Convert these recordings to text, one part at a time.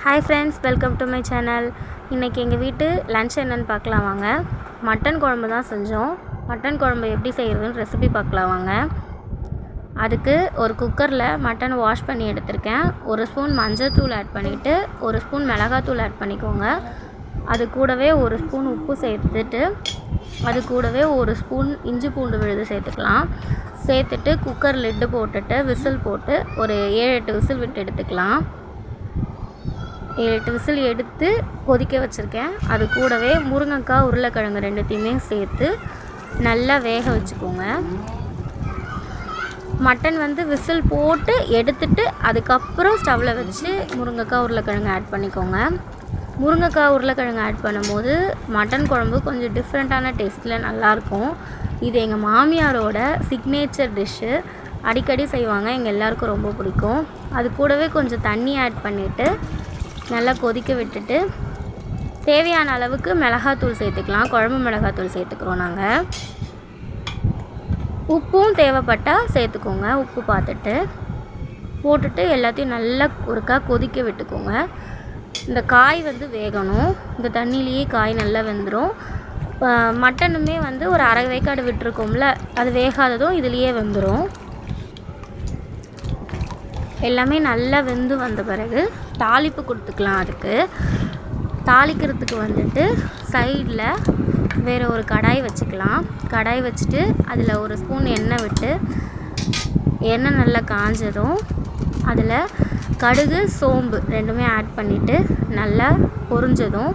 Hi friends, welcome to my channel. இன்னைக்கு எங்கள் வீட்டு லன்ச் என்னன்னு பார்க்கலாம் வாங்க. மட்டன் குழம்பு தான் செஞ்சோம். மட்டன் குழம்பு எப்படி செய்கிறதுன்னு ரெசிபி பார்க்கலாம் வாங்க. அதுக்கு ஒரு குக்கரில் மட்டன் வாஷ் பண்ணி எடுத்திருக்கேன். ஒரு ஸ்பூன் மஞ்சள் தூள் ஆட் பண்ணிவிட்டு ஒரு ஸ்பூன் மிளகாத்தூள் ஆட் பண்ணிக்கோங்க. அது கூடவே ஒரு ஸ்பூன் உப்பு சேர்த்துட்டு அது கூடவே ஒரு ஸ்பூன் இஞ்சி பூண்டு விழுது சேர்த்துக்கலாம். சேர்த்துட்டு குக்கர் லிட்டு போட்டுட்டு விசில் போட்டு ஒரு 7-8 விசில் விட்டு எடுத்துக்கலாம். 7-8 விசில் எடுத்து கொதிக்க வச்சுருக்கேன். அது கூடவே முருங்கைக்காய் உருளைக்கிழங்கு ரெண்டுத்தையுமே சேர்த்து நல்லா வேக வச்சுக்கோங்க. மட்டன் விசில் போட்டு எடுத்துட்டு அதுக்கப்புறம் ஸ்டவ்வில் வச்சு முருங்கைக்காய் உருளைக்கிழங்கு ஆட் பண்ணிக்கோங்க. முருங்கைக்காய் உருளைக்கிழங்கு ஆட் பண்ணும்போது மட்டன் குழம்பு கொஞ்சம் டிஃப்ரெண்ட்டான டேஸ்ட்டில் நல்லாயிருக்கும். இது எங்கள் மாமியாரோட சிக்னேச்சர் டிஷ்ஷு. அடிக்கடி செய்வாங்க, எங்கள் எல்லாருக்கும் ரொம்ப பிடிக்கும். அது கூடவே கொஞ்சம் தண்ணி ஆட் பண்ணிவிட்டு நல்லா கொதிக்க விட்டுட்டு தேவையான அளவுக்கு மிளகாத்தூள் சேர்த்துக்கலாம். குழம்பு மிளகாத்தூள் சேர்த்துக்கிறோம் நாங்கள். உப்பும் தேவைப்பட்டால் சேர்த்துக்கோங்க. உப்பு பார்த்துட்டு போட்டுட்டு எல்லாத்தையும் நல்லா ஒருக்கா கொதிக்க விட்டுக்கோங்க. இந்த காய் வேகணும். இந்த தண்ணியிலேயே காய் நல்லா வெந்துடும். மட்டனுமே ஒரு அரை வேக்காடு விட்டுருக்கோம்ல, அது வேகாததும் இதுலேயே வெந்துடும். எல்லாமே நல்லா வெந்து வந்த பிறகு தாளிப்பு கொடுத்துக்கலாம். அதுக்கு தாளிக்கிறதுக்கு சைடில் வேறு ஒரு கடாய் வச்சுக்கலாம். கடாய் வச்சுட்டு அதில் ஒரு ஸ்பூன் எண்ணெய் விட்டு எண்ணெய் நல்லா காஞ்சதும் அதில் கடுகு சோம்பு ரெண்டுமே ஆட் பண்ணிவிட்டு நல்லா பொரிஞ்சதும்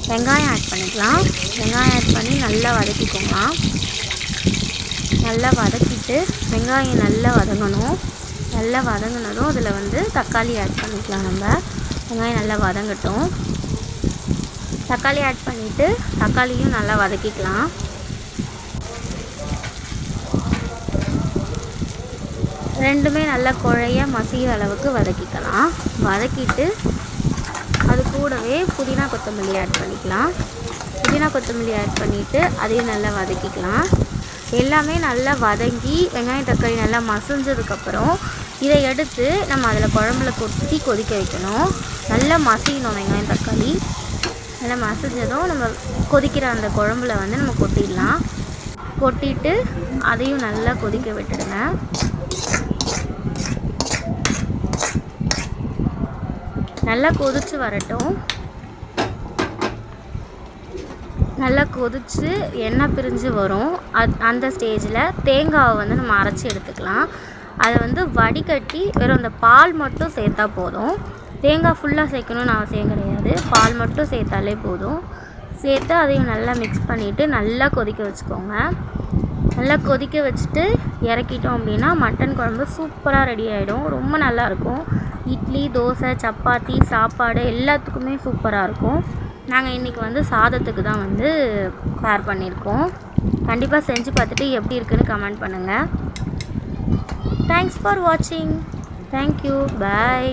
வெங்காயம் ஆட் பண்ணிக்கலாம். வெங்காயம் ஆட் பண்ணி நல்லா வதக்கிக்கோங்க. நல்லா வதக்கிட்டு வெங்காயம் நல்லா வதங்கணும். நல்லா வதங்கினதும் அதில் தக்காளி ஆட் பண்ணிக்கலாம். நம்ம வெங்காயம் நல்லா வதங்கட்டும். தக்காளி ஆட் பண்ணிவிட்டு தக்காளியும் நல்லா வதக்கிக்கலாம். ரெண்டுமே நல்லா குழைய மசிகிற அளவுக்கு வதக்கிக்கலாம். வதக்கிட்டு அது கூடவே புதினா கொத்தமல்லி ஆட் பண்ணிக்கலாம். புதினா கொத்தமல்லி ஆட் பண்ணிவிட்டு அதையும் நல்லா வதக்கிக்கலாம். எல்லாமே நல்லா வதங்கி வெங்காயம் தக்காளி நல்லா மசிஞ்சதுக்கப்புறம் இதை எடுத்து நம்ம அதில் குழம்புல கொட்டி கொதிக்க வைக்கணும். நல்லா மசியணும். வெங்காயம் தக்காளி நல்லா மசிஞ்சதும் நம்ம கொதிக்கிற அந்த குழம்புல நம்ம கொட்டிடலாம். கொட்டிட்டு அதையும் நல்லா கொதிக்க விட்டுடுங்க. நல்லா கொதித்து வரட்டும். நல்லா கொதித்து எண்ணெய் பிரிஞ்சு வரும். அந்த ஸ்டேஜில் தேங்காவை நம்ம அரைச்சி எடுத்துக்கலாம். அதை வடிகட்டி வெறும் அந்த பால் மட்டும் சேர்த்தா போதும். தேங்காய் ஃபுல்லாக சேர்க்கணுன்னு அவசியம் கிடையாது. பால் மட்டும் சேர்த்தாலே போதும். சேர்த்து அதையும் நல்லா மிக்ஸ் பண்ணிவிட்டு நல்லா கொதிக்க வச்சுக்கோங்க. நல்லா கொதிக்க வச்சுட்டு இறக்கிட்டோம் அப்படின்னா மட்டன் குழம்பு சூப்பராக ரெடி ஆகிடும். ரொம்ப நல்லாயிருக்கும். இட்லி, தோசை, சப்பாத்தி, சாப்பாடு எல்லாத்துக்குமே சூப்பராக இருக்கும். நாங்கள் இன்றைக்கி சாதத்துக்கு தான் பேர் பண்ணியிருக்கோம். கண்டிப்பாக செஞ்சு பார்த்துட்டு எப்படி இருக்குன்னு கமெண்ட் பண்ணுங்கள். தேங்க்ஸ் ஃபார் வாட்சிங். தேங்க்யூ. பாய்.